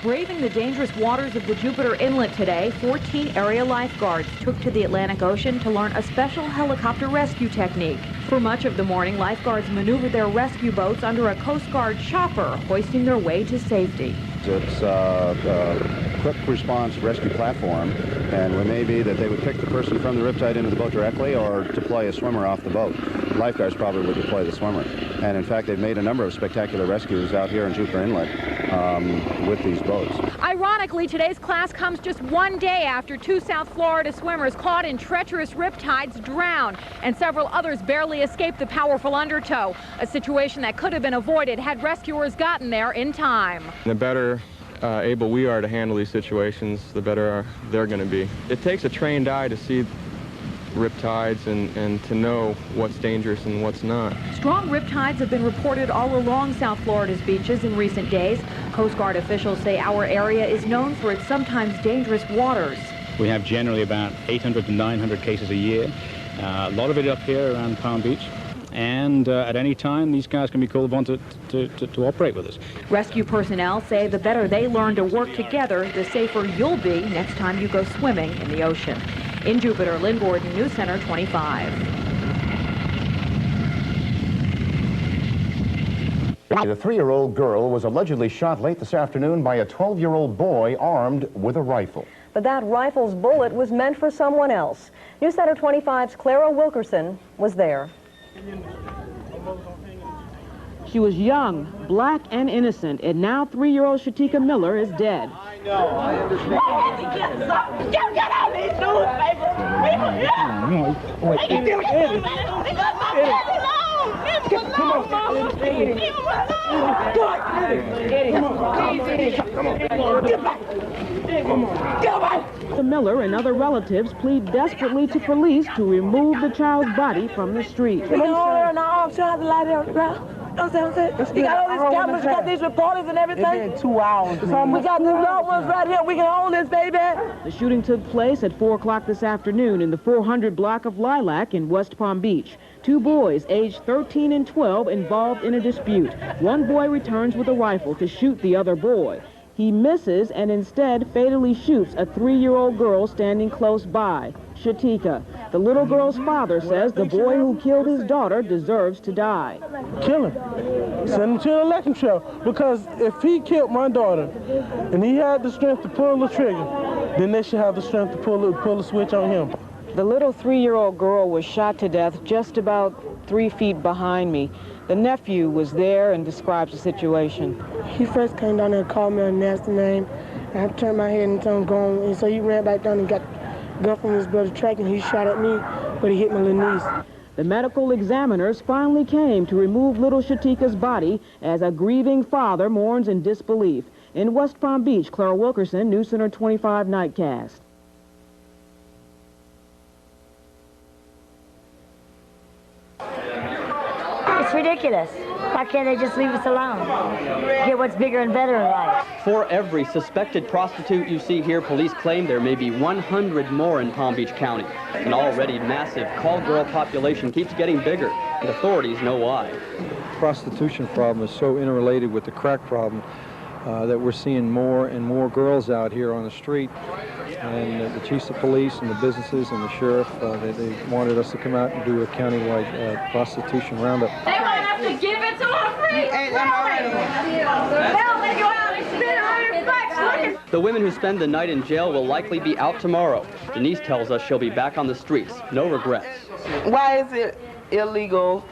Braving the dangerous waters of the Jupiter Inlet today, 14 area lifeguards took to the Atlantic Ocean to learn a special helicopter rescue technique. For much of the morning, lifeguards maneuvered their rescue boats under a Coast Guard chopper, hoisting their way to safety. It's a quick response rescue platform, and it may be that they would pick the person from the riptide into the boat directly or deploy a swimmer off the boat. Lifeguards probably would deploy the swimmer. And in fact, they've made a number of spectacular rescues out here in Jupiter Inlet with these boats. Ironically, today's class comes just one day after 2 South Florida swimmers caught in treacherous riptides drowned, and several others barely escaped the powerful undertow, a situation that could have been avoided had rescuers gotten there in time. The better able we are to handle these situations, the better they're going to be. It takes a trained eye to see riptides and to know what's dangerous and what's not. Strong riptides have been reported all along South Florida's beaches in recent days. Coast Guard officials say our area is known for its sometimes dangerous waters. We have generally about 800 to 900 cases a year. A lot of it up here around Palm Beach. And at any time, these guys can be called upon to operate with us. Rescue personnel say the better they learn to work together, the safer you'll be next time you go swimming in the ocean. In Jupiter, Lynn Gordon, News Center 25. The 3-year-old girl was allegedly shot late this afternoon by a 12-year-old boy armed with a rifle. But that rifle's bullet was meant for someone else. News Center 25's Clara Wilkerson was there. She was young, black, and innocent, and now 3-year-old Shatika Miller is dead. I know, I understand. Get out of these newspapers! The Miller and other relatives plead desperately to police to remove the child's body from the street. We can hold her in our arms, try to lie there on the ground. You know what I'm saying? You got all these cameras, you got these reporters and everything. It's been 2 hours. We got the loved ones right here. We can hold this baby. The shooting took place at 4 o'clock this afternoon in the 400 block of Lilac in West Palm Beach. 2 boys, aged 13 and 12, involved in a dispute. One boy returns with a rifle to shoot the other boy. He misses and instead fatally shoots a 3-year-old girl standing close by, Shatika. The little girl's father says the boy who killed his daughter deserves to die. Kill him. Send him to the electric chair. Because if he killed my daughter and he had the strength to pull the trigger, then they should have the strength to pull the switch on him. The little 3-year-old girl was shot to death just about 3 feet behind me. The nephew was there and describes the situation. He first came down there and called me a nasty name. And I turned my head and told him go on. And so he ran back down and got a gun from his brother's track, and he shot at me, but he hit my little niece. The medical examiners finally came to remove little Shatika's body as a grieving father mourns in disbelief. In West Palm Beach, Clara Wilkerson, News Center 25 Nightcast. It's ridiculous. Why can't they just leave us alone? Get what's bigger and better in life. For every suspected prostitute you see here, police claim there may be 100 more in Palm Beach County. An already massive call girl population keeps getting bigger, and authorities know why. The prostitution problem is so interrelated with the crack problem that we're seeing more and more girls out here on the street. And the chiefs of police and the businesses and the sheriff, they wanted us to come out and do a countywide prostitution roundup. They want us to give it to them free. Hell, they go out and spit on your backs. The women who spend the night in jail will likely be out tomorrow. Denise tells us she'll be back on the streets. No regrets. Why is it illegal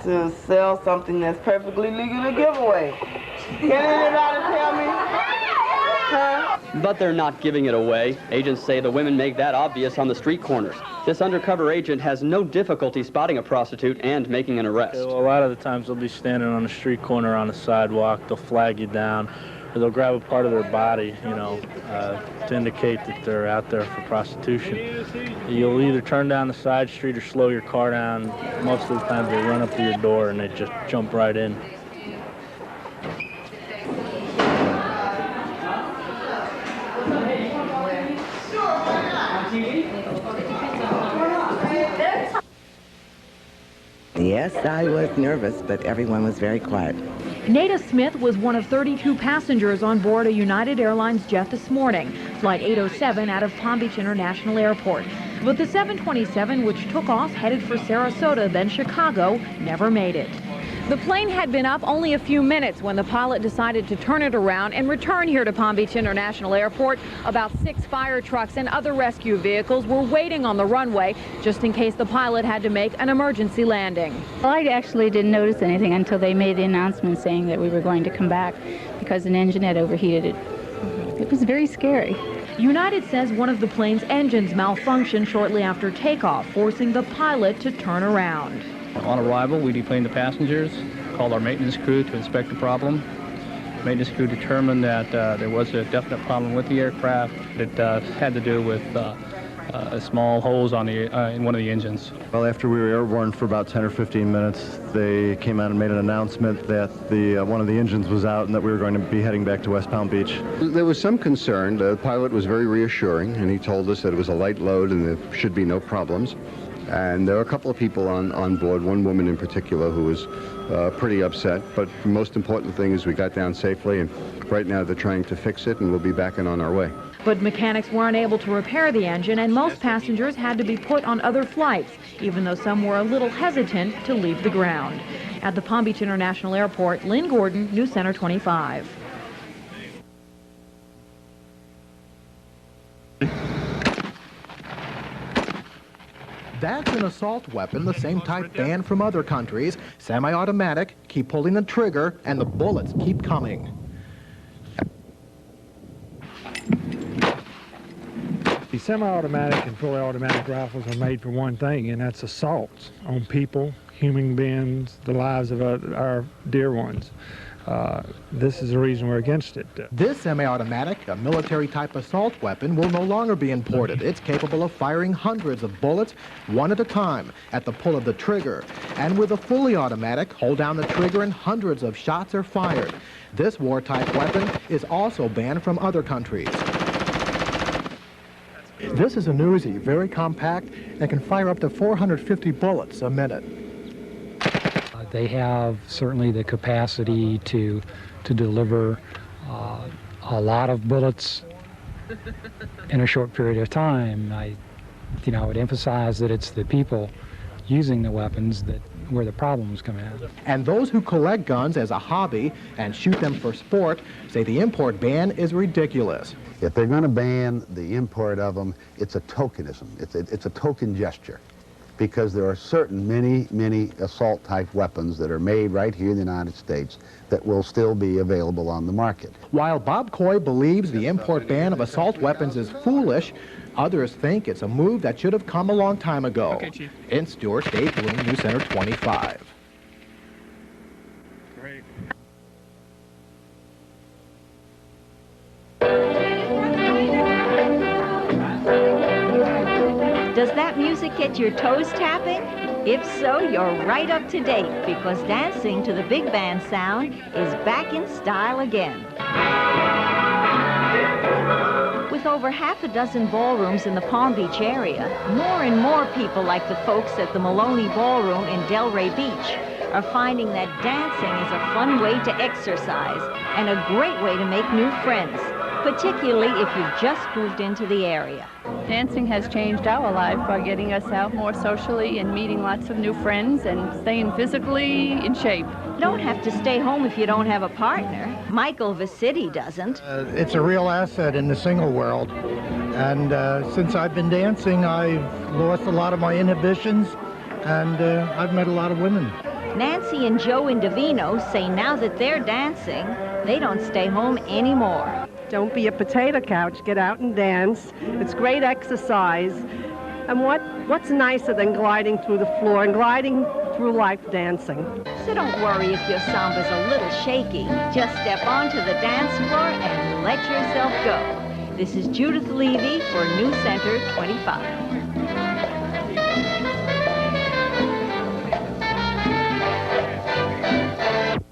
to sell something that's perfectly legal to give away? Can anybody tell me? Huh? But they're not giving it away. Agents say the women make that obvious on the street corners. This undercover agent has no difficulty spotting a prostitute and making an arrest. A lot of the times they'll be standing on the street corner on the sidewalk, they'll flag you down, or they'll grab a part of their body, you know, to indicate that they're out there for prostitution. You'll either turn down the side street or slow your car down. Most of the time they run up to your door and they just jump right in. Yes, I was nervous, but everyone was very quiet. Nada Smith was one of 32 passengers on board a United Airlines jet this morning, Flight 807 out of Palm Beach International Airport. But the 727, which took off headed for Sarasota, then Chicago, never made it. The plane had been up only a few minutes when the pilot decided to turn it around and return here to Palm Beach International Airport. About 6 fire trucks and other rescue vehicles were waiting on the runway just in case the pilot had to make an emergency landing. Well, I actually didn't notice anything until they made the announcement saying that we were going to come back because an engine had overheated. It was very scary. United says one of the plane's engines malfunctioned shortly after takeoff, forcing the pilot to turn around. On arrival, we deplaned the passengers, called our maintenance crew to inspect the problem. Maintenance crew determined that there was a definite problem with the aircraft. It had to do with small holes on in one of the engines. Well, after we were airborne for about 10 or 15 minutes, they came out and made an announcement that one of the engines was out and that we were going to be heading back to West Palm Beach. There was some concern. The pilot was very reassuring, and he told us that it was a light load and there should be no problems. And there were a couple of people on board, one woman in particular who was pretty upset. But the most important thing is we got down safely, and right now they're trying to fix it, and we'll be back and on our way. But mechanics weren't able to repair the engine, and most passengers had to be put on other flights, even though some were a little hesitant to leave the ground. At the Palm Beach International Airport, Lynn Gordon, News Center 25. That's an assault weapon, the same type banned from other countries. Semi-automatic, keep pulling the trigger, and the bullets keep coming. The semi-automatic and fully automatic rifles are made for one thing, and that's assaults on people, human beings, the lives of our dear ones. This is the reason we're against it. This semi-automatic, a military-type assault weapon, will no longer be imported. It's capable of firing hundreds of bullets, one at a time, at the pull of the trigger. And with a fully automatic, hold down the trigger and hundreds of shots are fired. This war-type weapon is also banned from other countries. This is an Uzi, very compact, and can fire up to 450 bullets a minute. They have certainly the capacity to deliver a lot of bullets in a short period of time. I would emphasize that it's the people using the weapons where the problems come in. And those who collect guns as a hobby and shoot them for sport say the import ban is ridiculous. If they're going to ban the import of them, it's a tokenism. It's a token gesture, because there are certain many assault-type weapons that are made right here in the United States that will still be available on the market. While Bob Coy believes the import ban of assault weapons is foolish, others think it's a move that should have come a long time ago. Okay, In Stewart, Dave Bloom, News Center 25. Great. Does that music get your toes tapping? If so, you're right up to date, because dancing to the big band sound is back in style again. With over half a dozen ballrooms in the Palm Beach area, more and more people like the folks at the Maloney Ballroom in Delray Beach are finding that dancing is a fun way to exercise and a great way to make new friends, particularly if you've just moved into the area. Dancing has changed our life by getting us out more socially and meeting lots of new friends and staying physically in shape. You don't have to stay home if you don't have a partner. Michael Vicitti doesn't. It's a real asset in the single world. And since I've been dancing, I've lost a lot of my inhibitions, and I've met a lot of women. Nancy and Joe Indovino say now that they're dancing, they don't stay home anymore. Don't be a potato couch. Get out and dance. It's great exercise. And what's nicer than gliding through the floor and gliding through life dancing? So don't worry if your samba's a little shaky. Just step onto the dance floor and let yourself go. This is Judith Levy for News Center 25.